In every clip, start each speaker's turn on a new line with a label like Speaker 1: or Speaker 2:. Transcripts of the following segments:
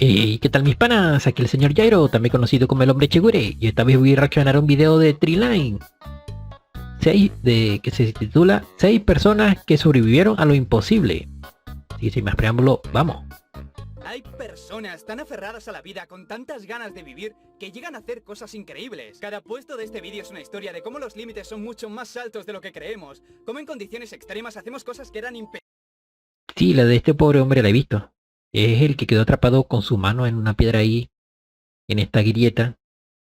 Speaker 1: ¿Qué tal mis panas? Aquí el señor Jairo, también conocido como el hombre Chigure, y esta vez voy a reaccionar a un video de Treeline que se titula 6 personas que sobrevivieron a lo imposible. Y sin más preámbulo, vamos.
Speaker 2: Hay personas tan aferradas a la vida con tantas ganas de vivir que llegan a hacer cosas increíbles. Cada puesto de este vídeo es una historia de cómo los límites son mucho más altos de lo que creemos, cómo en condiciones extremas hacemos cosas que eran impensables.
Speaker 1: Sí, la de este pobre hombre la he visto. Es el que quedó atrapado con su mano en una piedra ahí, en esta grieta.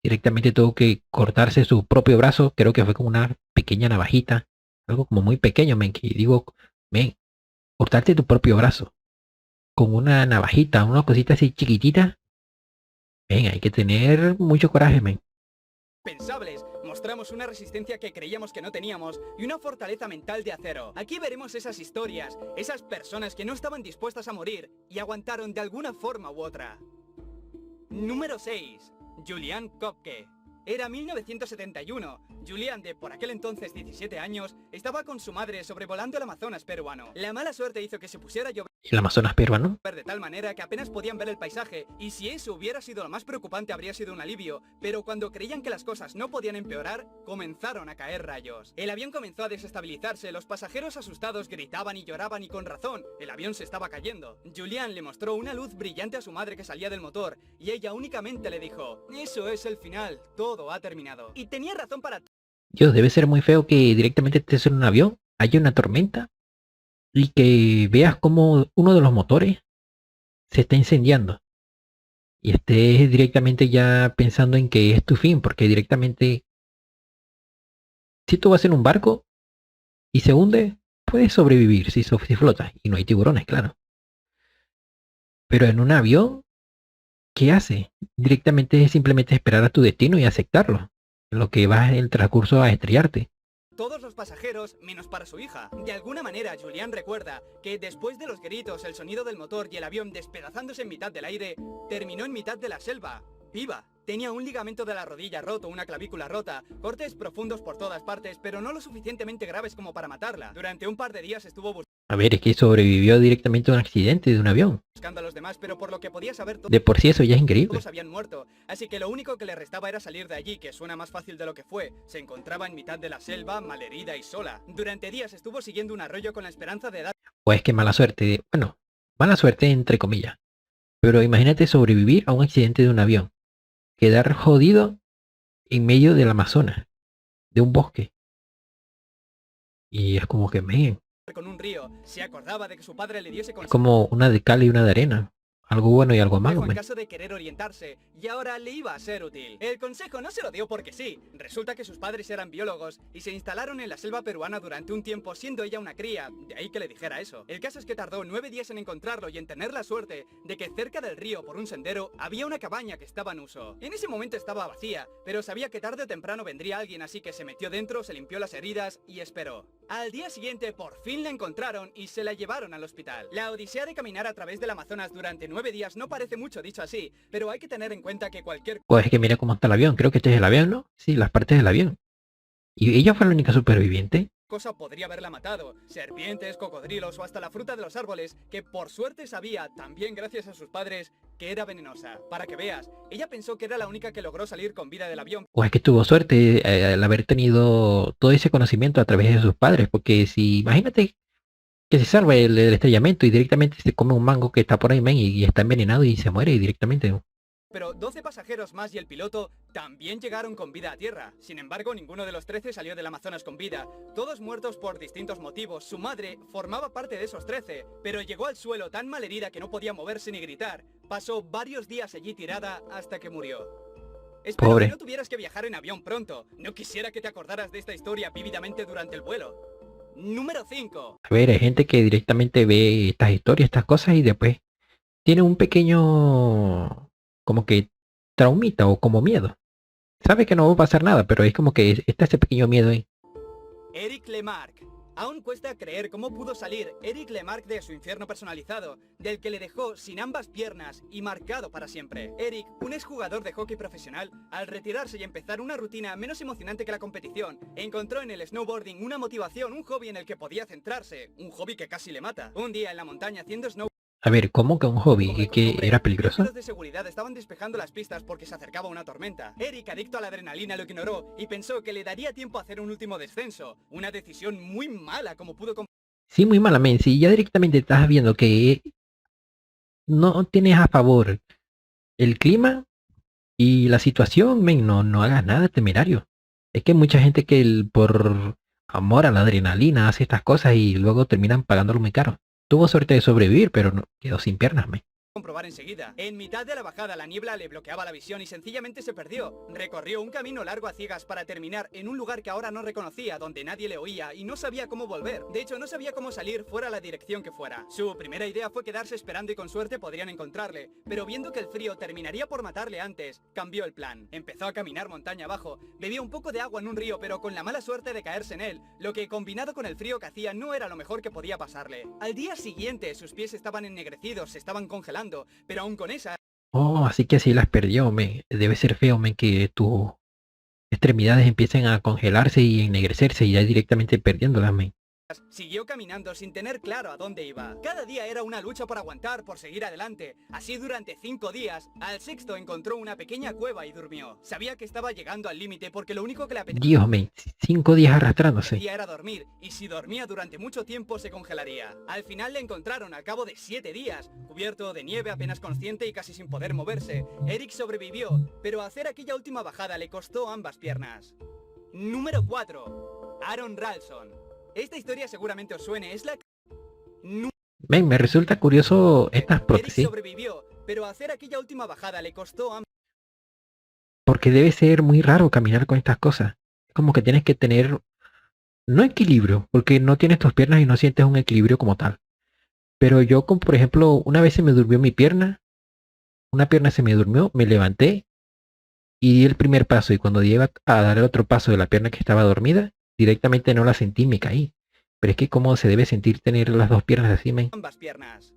Speaker 1: Directamente tuvo que cortarse su propio brazo, creo que fue con una pequeña navajita. Algo como muy pequeño, men, que digo, men, cortarte tu propio brazo con una navajita, una cosita así chiquitita. Ven, hay que tener mucho coraje, men.
Speaker 2: Mostramos una resistencia que creíamos que no teníamos y una fortaleza mental de acero. Aquí veremos esas historias, esas personas que no estaban dispuestas a morir y aguantaron de alguna forma u otra. Número 6. Julian Kopke. Era 1971. Julian, de por aquel entonces 17 años, estaba con su madre sobrevolando el Amazonas peruano. La mala suerte hizo que se pusiera a llover
Speaker 1: El Amazonas peruano.
Speaker 2: de tal manera que apenas podían ver el paisaje, y si eso hubiera sido lo más preocupante habría sido un alivio, pero cuando creían que las cosas no podían empeorar, comenzaron a caer rayos. El avión comenzó a desestabilizarse, los pasajeros asustados gritaban y lloraban y con razón, el avión se estaba cayendo. Julian le mostró una luz brillante a su madre que salía del motor, y ella únicamente le dijo: eso es el final, todo ha terminado. Y tenía razón para...
Speaker 1: Dios, debe ser muy feo que directamente estés en un avión, haya una tormenta y que veas como uno de los motores se está incendiando y estés directamente ya pensando en que es tu fin, porque directamente si tú vas en un barco y se hunde, puedes sobrevivir si flotas y no hay tiburones, claro. Pero en un avión, ¿qué hace? Directamente es simplemente esperar a tu destino y aceptarlo, en lo que vas en el transcurso a estrellarte.
Speaker 2: Todos los pasajeros, menos para su hija. De alguna manera, Julian recuerda que después de los gritos, el sonido del motor y el avión despedazándose en mitad del aire, terminó en mitad de la selva, viva. Tenía un ligamento de la rodilla roto, una clavícula rota, cortes profundos por todas partes, pero no lo suficientemente graves como para matarla. Durante un par de días estuvo
Speaker 1: A ver, es que sobrevivió directamente a un accidente de un avión.
Speaker 2: buscando a los demás, pero por lo que podía saber
Speaker 1: De por sí eso ya es increíble.
Speaker 2: todos habían muerto, así que lo único que le restaba era salir de allí, que suena más fácil de lo que fue. Se encontraba en mitad de la selva, malherida y sola. Durante días estuvo siguiendo un arroyo con la esperanza de dar...
Speaker 1: Pues que mala suerte, bueno, mala suerte entre comillas. Pero imagínate sobrevivir a un accidente de un avión. Quedar jodido en medio del Amazonas, de un bosque. Y es como que, men,
Speaker 2: con un río. Se acordaba de que su padre le diese
Speaker 1: es
Speaker 2: consejo
Speaker 1: como una de cal y una de arena. Algo bueno y algo malo,
Speaker 2: en
Speaker 1: men.
Speaker 2: caso de querer orientarse, y ahora le iba a ser útil. El consejo no se lo dio porque sí. Resulta que sus padres eran biólogos y se instalaron en la selva peruana durante un tiempo, siendo ella una cría, de ahí que le dijera eso. El caso es que tardó 9 días en encontrarlo y en tener la suerte de que cerca del río, por un sendero, había una cabaña que estaba en uso. En ese momento estaba vacía, pero sabía que tarde o temprano vendría alguien, así que se metió dentro, se limpió las heridas y esperó. Al día siguiente por fin la encontraron y se la llevaron al hospital. La odisea de caminar a través del Amazonas durante 9 días no parece mucho dicho así, pero hay que tener en cuenta que cualquier
Speaker 1: Pues es que mira cómo está el avión. Creo que este es el avión, ¿no? Sí, las partes del avión. Y ella fue la única superviviente.
Speaker 2: cosa podría haberla matado. Serpientes, cocodrilos o hasta la fruta de los árboles, que por suerte sabía, también gracias a sus padres, que era venenosa. Para que veas, ella pensó que era la única que logró salir con vida del avión.
Speaker 1: Pues es que tuvo suerte al haber tenido todo ese conocimiento a través de sus padres. Porque si, imagínate que se salva el estrellamiento y directamente se come un mango que está por ahí, men, y está envenenado y se muere directamente.
Speaker 2: Pero 12 pasajeros más y el piloto también llegaron con vida a tierra. Sin embargo, ninguno de los 13 salió del Amazonas con vida. Todos muertos por distintos motivos. Su madre formaba parte de esos 13, pero llegó al suelo tan malherida que no podía moverse ni gritar. Pasó varios días allí tirada hasta que murió. Espero
Speaker 1: Pobre.
Speaker 2: que no tuvieras que viajar en avión pronto. No quisiera que te acordaras de esta historia vívidamente durante el vuelo. Número 5.
Speaker 1: A ver, hay gente que directamente ve estas historias, estas cosas y después tiene un pequeño como que traumita o como miedo. Sabe que no va a pasar nada, pero es como que está ese pequeño miedo ahí.
Speaker 2: Eric Lemarque. Aún cuesta creer cómo pudo salir Eric Lemarque de su infierno personalizado, del que le dejó sin ambas piernas y marcado para siempre. Eric, un exjugador de hockey profesional, al retirarse y empezar una rutina menos emocionante que la competición, encontró en el snowboarding una motivación, un hobby en el que podía centrarse, un hobby que casi le mata. Un día en la montaña haciendo snow...
Speaker 1: A ver, ¿cómo que un hobby?
Speaker 2: Como de
Speaker 1: ¿Que
Speaker 2: costumbre,
Speaker 1: era
Speaker 2: los
Speaker 1: peligroso?
Speaker 2: guías de seguridad estaban despejando las pistas porque se acercaba una tormenta. Eric, adicto a la adrenalina, lo ignoró y pensó que le daría tiempo a hacer un último descenso. Una decisión muy mala, como pudo
Speaker 1: Sí, muy malamente. Si ya directamente estás viendo que no tienes a favor el clima y la situación, men, no hagas nada temerario. Es que hay mucha gente que por amor a la adrenalina hace estas cosas y luego terminan pagándolo muy caro. Tuvo suerte de sobrevivir, pero no, quedó sin piernas, men.
Speaker 2: comprobar enseguida. En mitad de la bajada la niebla le bloqueaba la visión y sencillamente se perdió. Recorrió un camino largo a ciegas para terminar en un lugar que ahora no reconocía, donde nadie le oía y no sabía cómo volver. De hecho, no sabía cómo salir fuera la dirección que fuera. Su primera idea fue quedarse esperando y con suerte podrían encontrarle, pero viendo que el frío terminaría por matarle antes, cambió el plan. Empezó a caminar montaña abajo, bebía un poco de agua en un río, pero con la mala suerte de caerse en él, lo que combinado con el frío que hacía no era lo mejor que podía pasarle. Al día siguiente sus pies estaban ennegrecidos, se estaban congelando, pero aún con esa
Speaker 1: Oh, así que así las perdió, men. Debe ser feo, men, que tus extremidades empiecen a congelarse y ennegrecerse y ya directamente perdiéndolas, men.
Speaker 2: siguió caminando sin tener claro a dónde iba. Cada día era una lucha por aguantar, por seguir adelante. Así durante 5 días. Al sexto encontró una pequeña cueva y durmió. Sabía que estaba llegando al límite porque lo único que le
Speaker 1: Dios, men, 5 días arrastrándose.
Speaker 2: apetecía era dormir, y si dormía durante mucho tiempo se congelaría. Al final le encontraron al cabo de 7 días, cubierto de nieve, apenas consciente y casi sin poder moverse. Eric sobrevivió, pero hacer aquella última bajada le costó ambas piernas. Número 4. Aaron Ralston. Esta historia seguramente os suene, es la...
Speaker 1: Men, me resulta curioso estas
Speaker 2: Eric
Speaker 1: prótesis,
Speaker 2: sobrevivió, pero hacer aquella última bajada le costó ambas...
Speaker 1: porque debe ser muy raro caminar con estas cosas. Es como que tienes que tener, no equilibrio, porque no tienes tus piernas y no sientes un equilibrio como tal. Pero yo, como por ejemplo, una vez se me durmió mi pierna, una pierna se me durmió, me levanté y di el primer paso y cuando iba a dar el otro paso de la pierna que estaba dormida, directamente no la sentí y me caí. Pero es que cómo se debe sentir tener las dos piernas así, men.
Speaker 2: ambas piernas.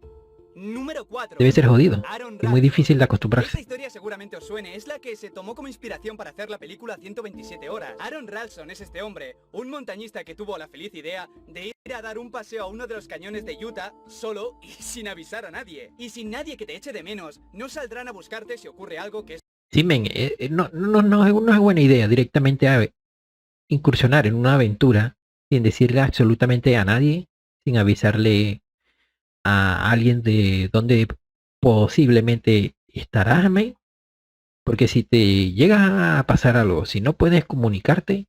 Speaker 2: Número 4.
Speaker 1: Debe ser jodido
Speaker 2: Aaron
Speaker 1: y muy
Speaker 2: Ralston.
Speaker 1: difícil de
Speaker 2: Esta
Speaker 1: acostumbrarse.
Speaker 2: historia seguramente os suene, es la que se tomó como inspiración para hacer la película 127 horas. Aaron Ralston es este hombre, un montañista que tuvo la feliz idea de ir a dar un paseo a uno de los cañones de Utah, solo y sin avisar a nadie. Y sin nadie que te eche de menos, no saldrán a buscarte si ocurre algo que es...
Speaker 1: Sí, men, no es buena idea directamente incursionar en una aventura sin decirle absolutamente a nadie, sin avisarle a alguien de dónde posiblemente estarás, men. Porque si te llega a pasar algo, si no puedes comunicarte,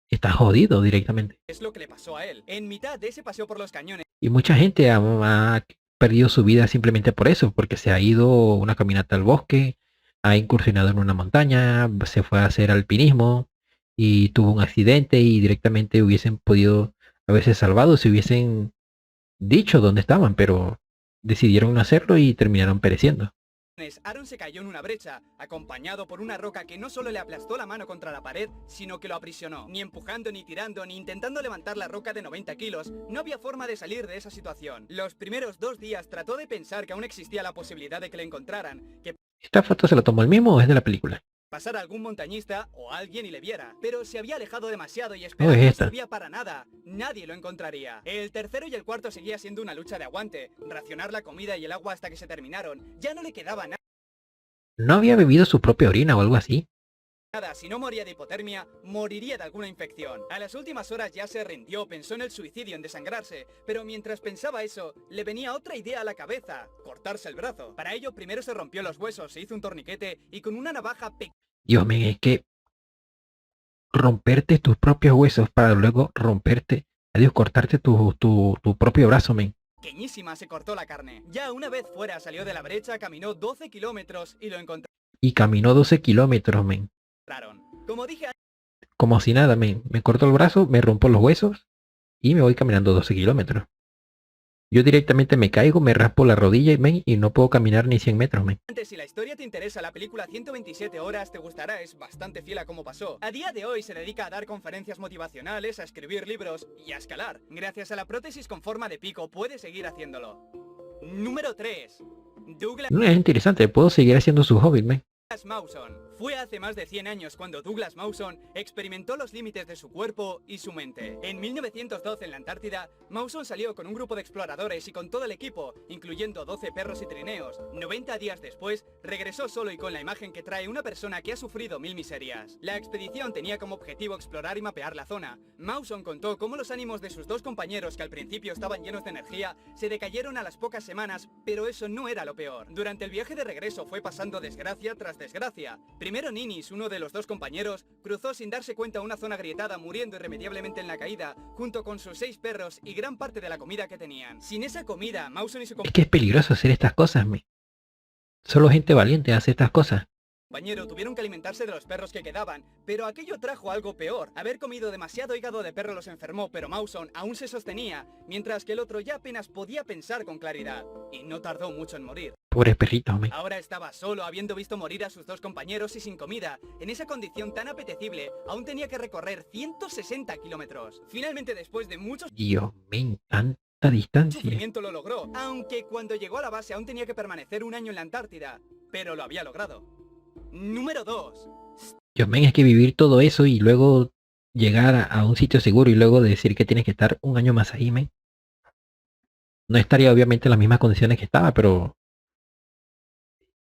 Speaker 1: estás jodido directamente.
Speaker 2: es lo que le pasó a él. En mitad de ese paseo por los cañones,
Speaker 1: Y mucha gente ha perdido su vida simplemente por eso, porque se ha ido una caminata al bosque, ha incursionado en una montaña, se fue a hacer alpinismo y tuvo un accidente y directamente hubiesen podido haberse salvado si hubiesen dicho dónde estaban, pero decidieron no hacerlo y terminaron pereciendo.
Speaker 2: Aaron se cayó en una brecha, acompañado por una roca que no solo le aplastó la mano contra la pared, sino que lo aprisionó. Ni empujando, ni tirando, ni intentando levantar la roca de 90 kilos, no había forma de salir de esa situación. Los primeros 2 días trató de pensar que aún existía la posibilidad de que le encontraran, que
Speaker 1: ¿Esta foto se la tomó el mismo o es de la película?
Speaker 2: pasara algún montañista o alguien y le viera, pero se había alejado demasiado y
Speaker 1: No,
Speaker 2: esperar
Speaker 1: es
Speaker 2: no
Speaker 1: esta.
Speaker 2: servía para nada. Nadie lo encontraría. El tercero y el cuarto seguía siendo una lucha de aguante, racionar la comida y el agua hasta que se terminaron. Ya no le quedaba
Speaker 1: ¿No había bebido su propia orina o algo así?
Speaker 2: nada, si no moría de hipotermia, moriría de alguna infección. A las últimas horas ya se rindió, pensó en el suicidio, en desangrarse, pero mientras pensaba eso, le venía otra idea a la cabeza, cortarse el brazo. Para ello primero se rompió los huesos, se hizo un torniquete y con una navaja
Speaker 1: Dios mío, es que romperte tus propios huesos para luego cortarte tu propio brazo, men.
Speaker 2: pequeñísima se cortó la carne. Ya una vez fuera salió de la brecha, caminó 12 kilómetros y lo
Speaker 1: Y caminó 12 kilómetros, men.
Speaker 2: encontraron. Como dije
Speaker 1: Como si nada, men. Me corto el brazo, me rompo los huesos y me voy caminando 12 kilómetros. Yo directamente me caigo, me raspo la rodilla, men, y no puedo caminar ni 100 metros, men.
Speaker 2: antes, si la historia te interesa, la película 127 horas te gustará, es bastante fiel a cómo pasó. A día de hoy se dedica a dar conferencias motivacionales, a escribir libros y a escalar. Gracias a la prótesis con forma de pico puede seguir haciéndolo. Número 3. Douglas
Speaker 1: No es interesante, puedo seguir haciendo su hobby, men.
Speaker 2: Mawson. Fue hace más de 100 años cuando Douglas Mawson experimentó los límites de su cuerpo y su mente. En 1912 en la Antártida, Mawson salió con un grupo de exploradores y con todo el equipo, incluyendo 12 perros y trineos. 90 días después, regresó solo y con la imagen que trae una persona que ha sufrido 1000 miserias. La expedición tenía como objetivo explorar y mapear la zona. Mawson contó cómo los ánimos de sus dos compañeros, que al principio estaban llenos de energía, se decayeron a las pocas semanas, pero eso no era lo peor. Durante el viaje de regreso fue pasando desgracia tras desgracia. Primero Ninis, uno de los dos compañeros, cruzó sin darse cuenta una zona agrietada, muriendo irremediablemente en la caída, junto con sus 6 perros y gran parte de la comida que tenían. Sin esa comida, Mawson y su
Speaker 1: Es que es peligroso hacer estas cosas, Solo gente valiente hace estas cosas.
Speaker 2: compañero tuvieron que alimentarse de los perros que quedaban, pero aquello trajo algo peor. Haber comido demasiado hígado de perro los enfermó, pero Mawson aún se sostenía, mientras que el otro ya apenas podía pensar con claridad. Y no tardó mucho en morir.
Speaker 1: Pobres perritos,
Speaker 2: Ahora estaba solo, habiendo visto morir a sus dos compañeros y sin comida. En esa condición tan apetecible, aún tenía que recorrer 160 kilómetros. Finalmente, después de mucho
Speaker 1: Dios, tanta distancia.
Speaker 2: sufrimiento lo logró, aunque cuando llegó a la base aún tenía que permanecer un año en la Antártida. Pero lo había logrado. Número 2.
Speaker 1: Dios, es que vivir todo eso y luego llegar a un sitio seguro y luego decir que tienes que estar un año más ahí, No estaría obviamente en las mismas condiciones que estaba, pero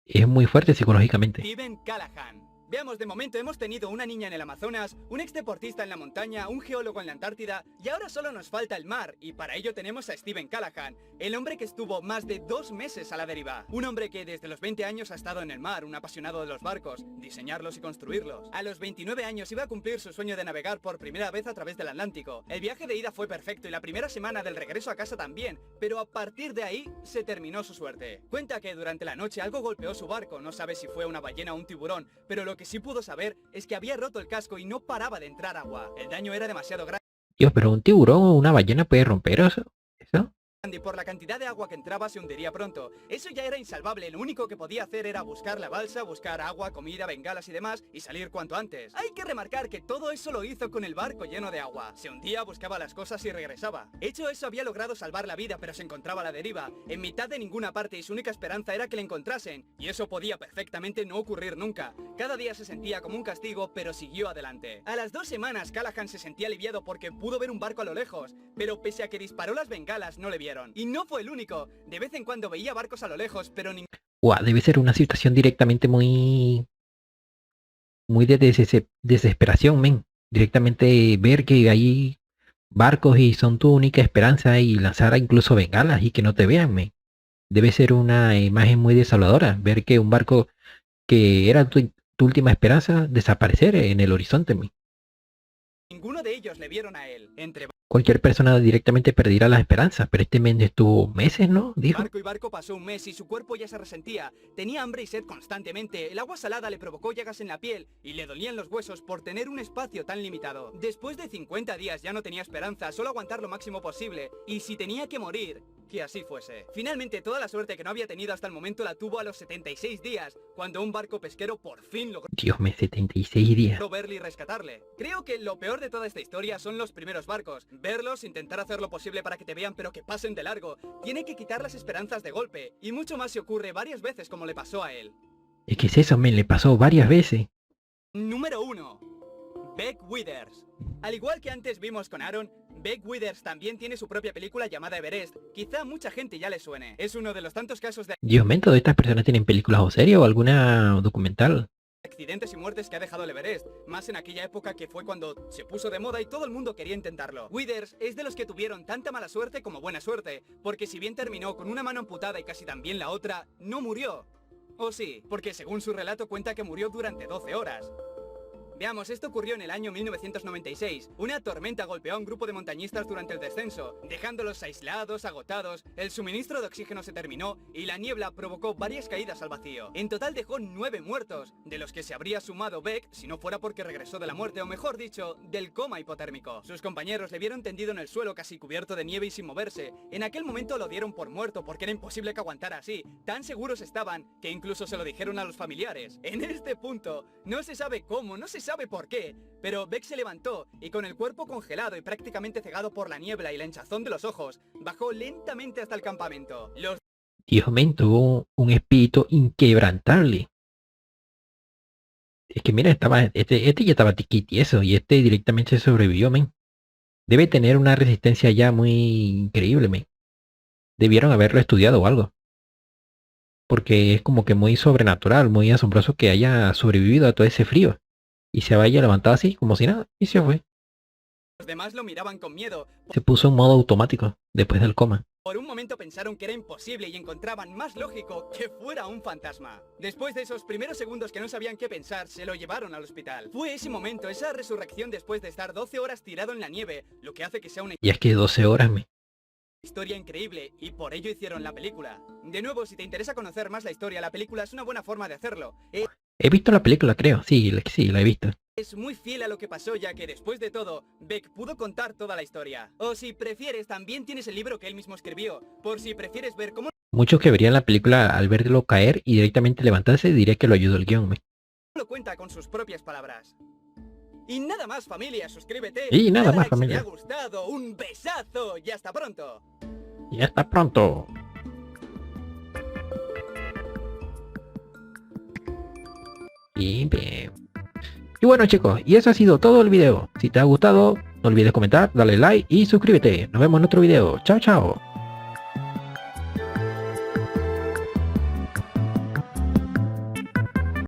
Speaker 1: es muy fuerte psicológicamente.
Speaker 2: Steven Callahan. Veamos, de momento hemos tenido una niña en el Amazonas, un ex deportista en la montaña, un geólogo en la Antártida y ahora solo nos falta el mar, y para ello tenemos a Steven Callahan, el hombre que estuvo más de 2 meses a la deriva. Un hombre que desde los 20 años ha estado en el mar, un apasionado de los barcos, diseñarlos y construirlos. A los 29 años iba a cumplir su sueño de navegar por primera vez a través del Atlántico. El viaje de ida fue perfecto y la primera semana del regreso a casa también, pero a partir de ahí se terminó su suerte. Cuenta que durante la noche algo golpeó su barco, no sabe si fue una ballena o un tiburón, pero lo que sí pudo saber es que había roto el casco y no paraba de entrar agua. El daño era demasiado grande.
Speaker 1: Dios, pero un tiburón o una ballena puede romper eso.
Speaker 2: Y por la cantidad de agua que entraba se hundiría pronto. Eso ya era insalvable, lo único que podía hacer era buscar la balsa, buscar agua, comida, bengalas y demás, y salir cuanto antes. Hay que remarcar que todo eso lo hizo con el barco lleno de agua. Se hundía, buscaba las cosas y regresaba. Hecho eso, había logrado salvar la vida, pero se encontraba a la deriva, en mitad de ninguna parte, y su única esperanza era que le encontrasen. Y eso podía perfectamente no ocurrir nunca. Cada día se sentía como un castigo, pero siguió adelante. A las 2 semanas, Callahan se sentía aliviado porque pudo ver un barco a lo lejos, pero pese a que disparó las bengalas, no le vieron. Y no fue el único. De vez en cuando veía barcos a lo lejos, pero ni...
Speaker 1: Debe ser una situación directamente muy de desesperación, Directamente ver que hay barcos y son tu única esperanza y lanzar incluso bengalas y que no te vean, Debe ser una imagen muy desoladora ver que un barco que era tu última esperanza desaparecer en el horizonte,
Speaker 2: ninguno de ellos le vieron a él. Entre
Speaker 1: Cualquier persona directamente perderá las esperanzas, pero este men estuvo meses, ¿no? Dijo.
Speaker 2: barco y barco pasó un mes y su cuerpo ya se resentía. Tenía hambre y sed constantemente, el agua salada le provocó llagas en la piel y le dolían los huesos por tener un espacio tan limitado. Después de 50 días ya no tenía esperanza, solo aguantar lo máximo posible, y si tenía que morir, que así fuese. Finalmente, toda la suerte que no había tenido hasta el momento la tuvo a los 76 días, cuando un barco pesquero por fin logró...
Speaker 1: Dios mío, 76 días.
Speaker 2: verle y rescatarle. Creo que lo peor de toda esta historia son los primeros barcos. Verlos, intentar hacer lo posible para que te vean pero que pasen de largo. Tiene que quitar las esperanzas de golpe. Y mucho más se ocurre varias veces como le pasó a él.
Speaker 1: Es que es eso, le pasó varias veces.
Speaker 2: Número 1. Beck Withers. Al igual que antes vimos con Aaron, Beck Withers también tiene su propia película llamada Everest. Quizá mucha gente ya le suene. Es uno de los tantos casos de...
Speaker 1: Dios mío, ¿todas estas personas tienen películas o series o alguna documental?
Speaker 2: accidentes y muertes que ha dejado el Everest, más en aquella época que fue cuando se puso de moda y todo el mundo quería intentarlo. Withers es de los que tuvieron tanta mala suerte como buena suerte, porque si bien terminó con una mano amputada y casi también la otra, no murió. O sí, porque según su relato cuenta que murió durante 12 horas. Veamos, esto ocurrió en el año 1996. Una tormenta golpeó a un grupo de montañistas durante el descenso, dejándolos aislados, agotados, el suministro de oxígeno se terminó y la niebla provocó varias caídas al vacío. En total dejó 9 muertos, de los que se habría sumado Beck si no fuera porque regresó de la muerte, o mejor dicho, del coma hipotérmico. Sus compañeros le vieron tendido en el suelo casi cubierto de nieve y sin moverse. En aquel momento lo dieron por muerto porque era imposible que aguantara así. Tan seguros estaban que incluso se lo dijeron a los familiares. En este punto, no se sabe cómo, no se sabe por qué, pero Beck se levantó y con el cuerpo congelado y prácticamente cegado por la niebla y la hinchazón de los ojos, bajó lentamente hasta el campamento.
Speaker 1: Dios mío, tuvo un espíritu inquebrantable. Es que mira, este ya estaba tiquiti eso, y este directamente sobrevivió, men. Debe tener una resistencia ya muy increíble, men. Debieron haberlo estudiado o algo. Porque es como que muy sobrenatural, muy asombroso que haya sobrevivido a todo ese frío. Y se vaya levantado así, como si nada, y se fue.
Speaker 2: Los demás lo miraban con miedo.
Speaker 1: Se puso en modo automático, después del coma.
Speaker 2: Por un momento pensaron que era imposible y encontraban más lógico que fuera un fantasma. Después de esos primeros segundos que no sabían qué pensar, se lo llevaron al hospital. Fue ese momento, esa resurrección después de estar 12 horas tirado en la nieve, lo que hace que sea una
Speaker 1: Y es que 12 horas, men.
Speaker 2: historia increíble, y por ello hicieron la película. De nuevo, si te interesa conocer más la historia, la película es una buena forma de hacerlo.
Speaker 1: He visto la película, creo. Sí, la he visto.
Speaker 2: Es muy fiel a lo que pasó, ya que después de todo, Beck pudo contar toda la historia. O si prefieres, también tienes el libro que él mismo escribió, por si prefieres ver cómo
Speaker 1: Muchos que verían la película al verlo caer y directamente levantarse diría que lo ayudó el guión, men.
Speaker 2: lo cuenta con sus propias palabras. Y nada más, familia, suscríbete,
Speaker 1: Y nada
Speaker 2: dale
Speaker 1: más,
Speaker 2: like si te
Speaker 1: familia.
Speaker 2: ha gustado, un besazo y hasta pronto.
Speaker 1: Y hasta pronto. Y bien. Y bueno, chicos, y eso ha sido todo el video. Si te ha gustado, no olvides comentar, darle like y suscríbete. Nos vemos en otro video. Chao, chao.